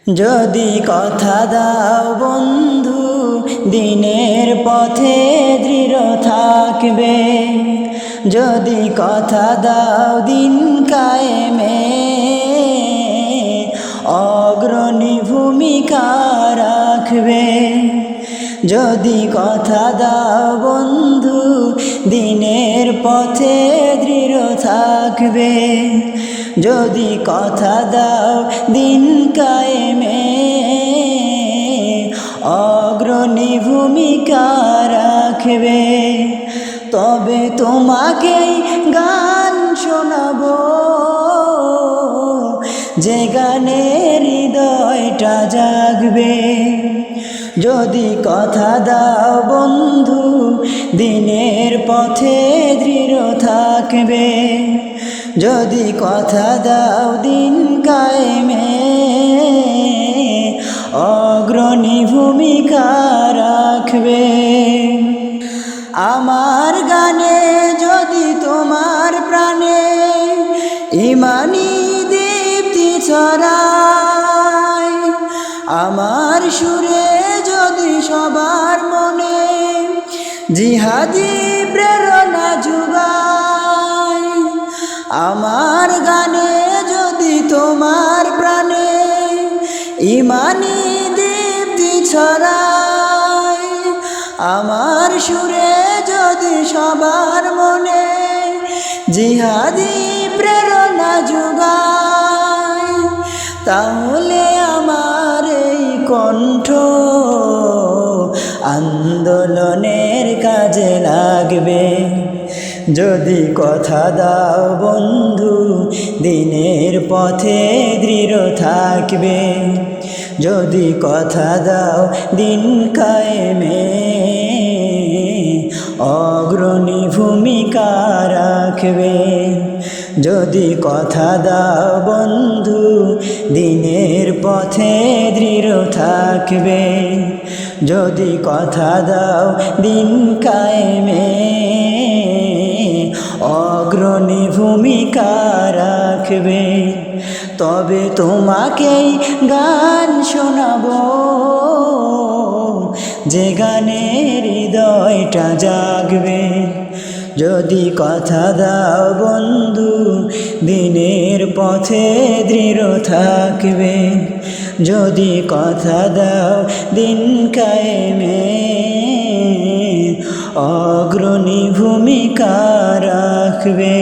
যদি কথা দাও বন্ধু দিনের পথে দৃঢ় থাকবে, যদি কথা দাও দিন কায়েমে অগ্রণী ভূমিকা রাখবে। যদি কথা দাও বন্ধু দিনের পথে দৃঢ় থাকবে, যদি কথা দাও দিন কায়েমে অগ্রণী ভূমিকা রাখবে, তবে তোমাকেই গান শোনাবো যে গানে হৃদয়টা জাগবে। যদি কথা দাও বন্ধু দিনের পথে দৃঢ় থাকবে, যদি কথা দাও দিন কায়েমে অগ্রণী ভূমিকা রাখবে। আমার গানে যদি তোমার প্রাণে ইমানি দীপ্তি ছড়ায়, আমার সুরে যদি সবার মনে জিহাদি প্রেরণা জুগায়, আমার গানে যদি তোমার প্রাণে ইমানি দীপ্তি ছড়ায়, আমার সুরে যদি সবার মনে জিহাদি প্রেরণা জুগায়, তাহলে আমার এই কণ্ঠ আন্দোলনের কাজে লাগবে। যদি কথা দাও বন্ধু দিনের পথে দৃঢ় থাকবে, যদি কথা দাও দিন কায়েমে অগ্রণী ভূমিকা রাখবে, যদি কথা দাও বন্ধু দিনের পথে দৃঢ় থাকবে, যদি কথা দাও দিন কায়েমে অগ্রণী ভূমিকা রাখবে, তবে তোমাকেই গান শোনাবো যে গানে হৃদয়টা জাগবে। যদি কথা দাও বন্ধু দিনের পথে দৃঢ় থাকবে, যদি কথা দাও দিন কায়েমে অগ্রণী ভূমিকা রাখবে।